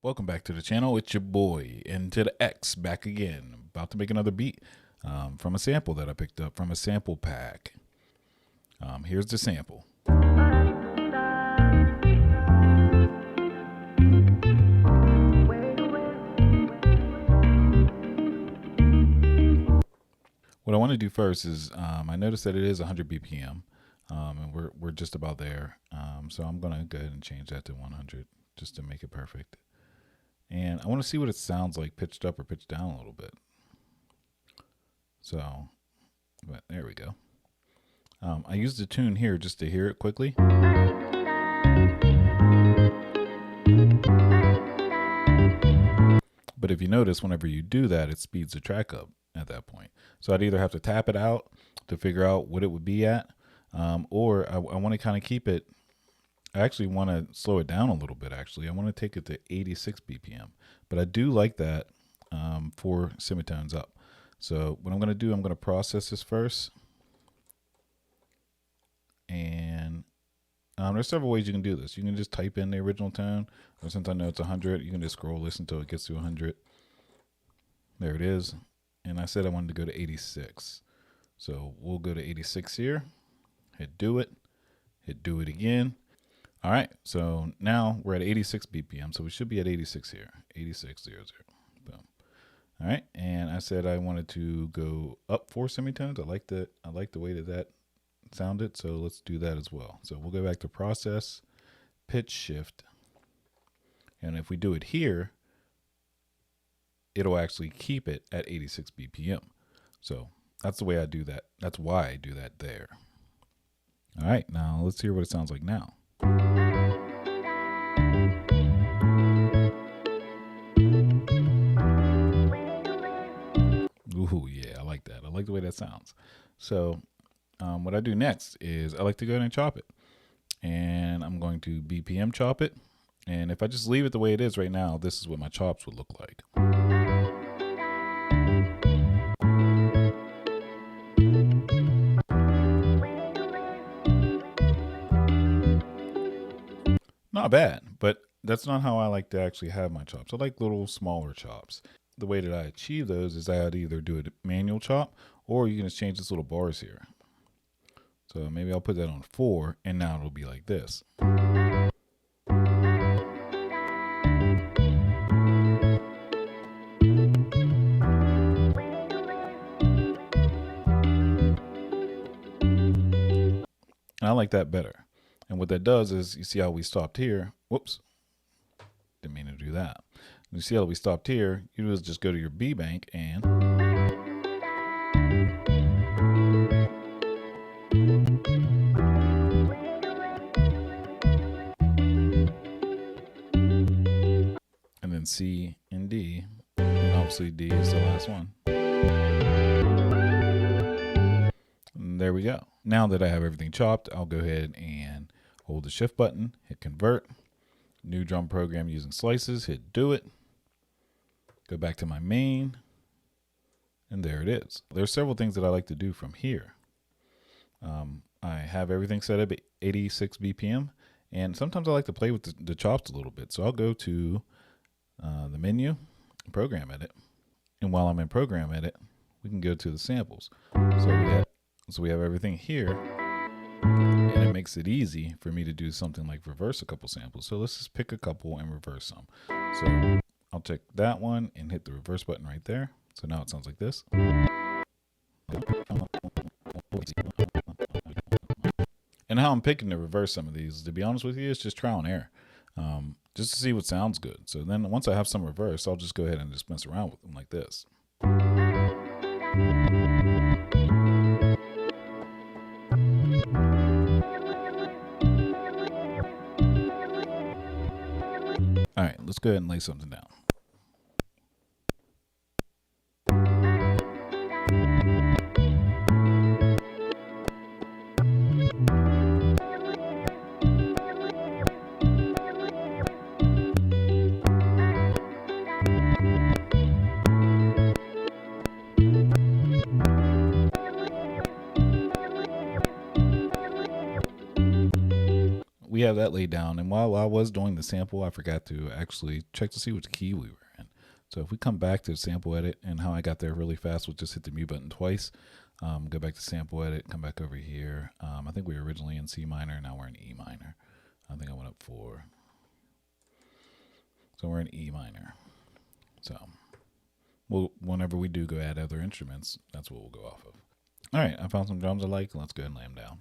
Welcome back to the channel. It's your boy Into the X back again. About to make another beat from a sample that I picked up from a sample pack. Here's the sample. What I want to do first is I noticed that it is 100 BPM, and we're just about there. So I'm gonna go ahead and change that to 100 just to make it perfect. And I want to see what it sounds like pitched up or pitched down a little bit. So, but there we go. I used the tune here just to hear it quickly. But if you notice, whenever you do that, it speeds the track up at that point. So I'd either have to tap it out to figure out what it would be at, or I want to kind of keep it. I actually want to slow it down a little bit, actually. I want to take it to 86 BPM. But I do like that 4 semitones up. So what I'm going to do, I'm going to process this first. And there's several ways you can do this. You can just type in the original tone. Or since I know it's 100, you can just scroll this until it gets to 100. There it is. And I said I wanted to go to 86. So we'll go to 86 here. Hit do it. Hit do it again. All right, so now we're at 86 BPM, so we should be at 86 here, 8600. Boom. All right, and I said I wanted to go up 4 semitones. I like the way that sounded, so let's do that as well. So we'll go back to process, pitch shift, and if we do it here, it'll actually keep it at 86 BPM. So that's the way I do that. That's why I do that there. All right, now let's hear what it sounds like now. Ooh, yeah, I like that. I like the way that sounds. So what I do next is I like to go ahead and chop it. And I'm going to BPM chop it. And if I just leave it the way it is right now, this is what my chops would look like. Not bad, but that's not how I like to actually have my chops. I like little smaller chops. The way that I achieve those is I'd either do a manual chop or you can just change this little bars here. So maybe I'll put that on 4 and now it'll be like this. And I like that better. And what that does is, you see how we stopped here. Whoops. Didn't mean to do that. You see how we stopped here. You just go to your B bank and then C and D. And obviously D is the last one. And there we go. Now that I have everything chopped, I'll go ahead and hold the shift button, hit convert, new drum program using slices, hit do it, go back to my main, and there it is. There's several things that I like to do from here. I have everything set up at 86 BPM, and sometimes I like to play with the chops a little bit. So I'll go to the menu, program edit, and while I'm in program edit, we can go to the samples. So we have everything here. And it makes it easy for me to do something like reverse a couple samples. So let's just pick a couple and reverse some. So I'll check that one and hit the reverse button right there. So now it sounds like this. And how I'm picking to reverse some of these, to be honest with you, it's just trial and error. Just to see what sounds good. So then once I have some reverse, I'll just go ahead and just mess around with them like this. All right, let's go ahead and lay something down. We we have that laid down. And while I was doing the sample, I forgot to actually check to see which key we were in. So if we come back to sample edit, and how I got there really fast was just hit the mute button twice. Go back to sample edit, come back over here. I think we were originally in C minor, now we're in E minor. I think I went up 4. So we're in E minor. So whenever we do go add other instruments, that's what we'll go off of. All right, I found some drums I like. Let's go ahead and lay them down.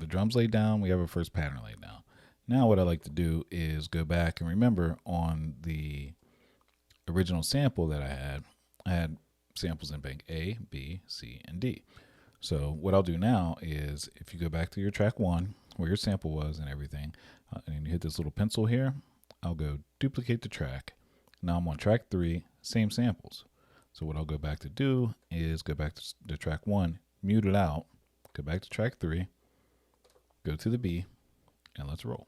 Drums laid down, we have our first pattern laid down. Now what I like to do is go back and remember on the original sample that I had samples in bank A, B, C, and D. So what I'll do now is, if you go back to your track 1 where your sample was and everything, and you hit this little pencil here, I'll go duplicate the track. Now I'm on track 3, same samples. So what I'll go back to do is go back to track 1, mute it out, go back to track 3, go to the B, and let's roll.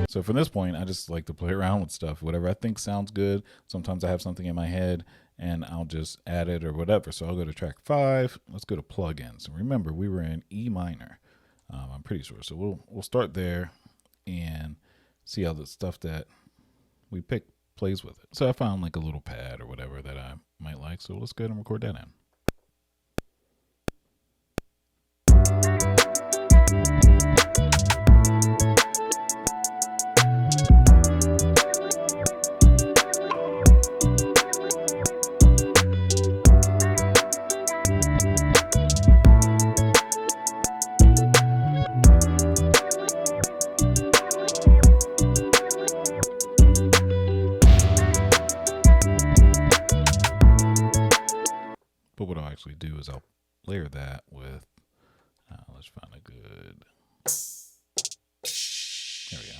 So from this point, I just like to play around with stuff, whatever I think sounds good. Sometimes I have something in my head and I'll just add it or whatever. So I'll go to track 5. Let's go to plugins. And remember, we were in E minor. I'm pretty sure. So we'll start there and see how the stuff that we pick plays with it. So I found like a little pad or whatever that I might like. So let's go ahead and record that in. But what I'll actually do is I'll layer that with, let's find a good, there we go.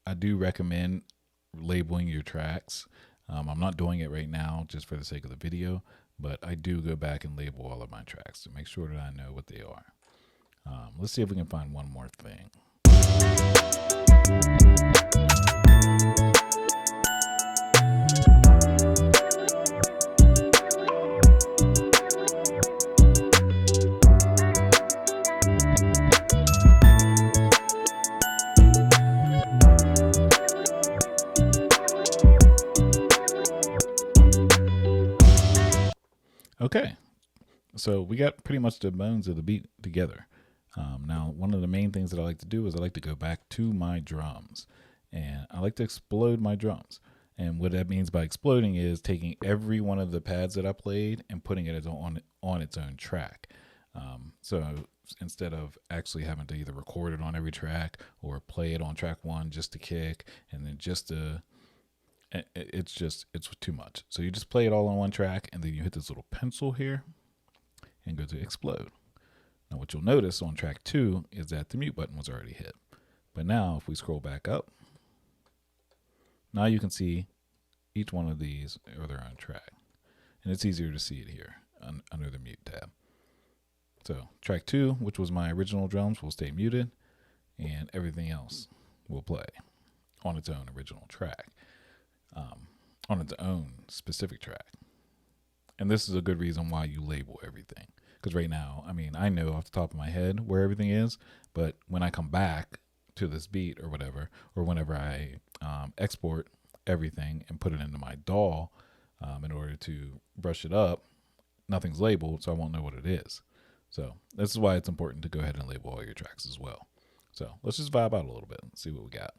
I do recommend labeling your tracks. I'm not doing it right now just for the sake of the video, but I do go back and label all of my tracks to make sure that I know what they are. Let's see if we can find one more thing. Okay, so we got pretty much the bones of the beat together. Now, one of the main things that I like to do is I like to go back to my drums, and I like to explode my drums. And what that means by exploding is taking every one of the pads that I played and putting it on its own track. So instead of actually having to either record it on every track or play it on track 1 just to kick, and then just to, it's too much. So you just play it all on one track, and then you hit this little pencil here and go to explode. Now what you'll notice on track 2 is that the mute button was already hit. But now if we scroll back up, now you can see Each one of these are their own track. And it's easier to see it here under the mute tab. So track 2, which was my original drums, will stay muted, and everything else will play on its own original track, on its own specific track. And this is a good reason why you label everything. Because right now, I mean, I know off the top of my head where everything is, but when I come back to this beat or whatever, or whenever I export everything and put it into my DAW in order to brush it up, nothing's labeled, so I won't know what it is. So this is why it's important to go ahead and label all your tracks as well. So let's just vibe out a little bit and see what we got.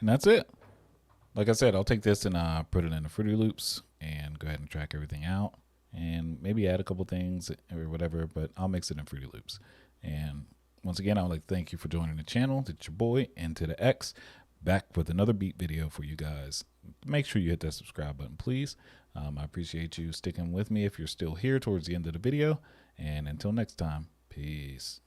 And that's it. Like I said, I'll take this and put it into Fruity Loops and go ahead and track everything out and maybe add a couple things or whatever, but I'll mix it in Fruity Loops. And once again, I would like to thank you for joining the channel. It's your boy, Into the X, back with another beat video for you guys. Make sure you hit that subscribe button, please. I appreciate you sticking with me if you're still here towards the end of the video. And until next time, peace.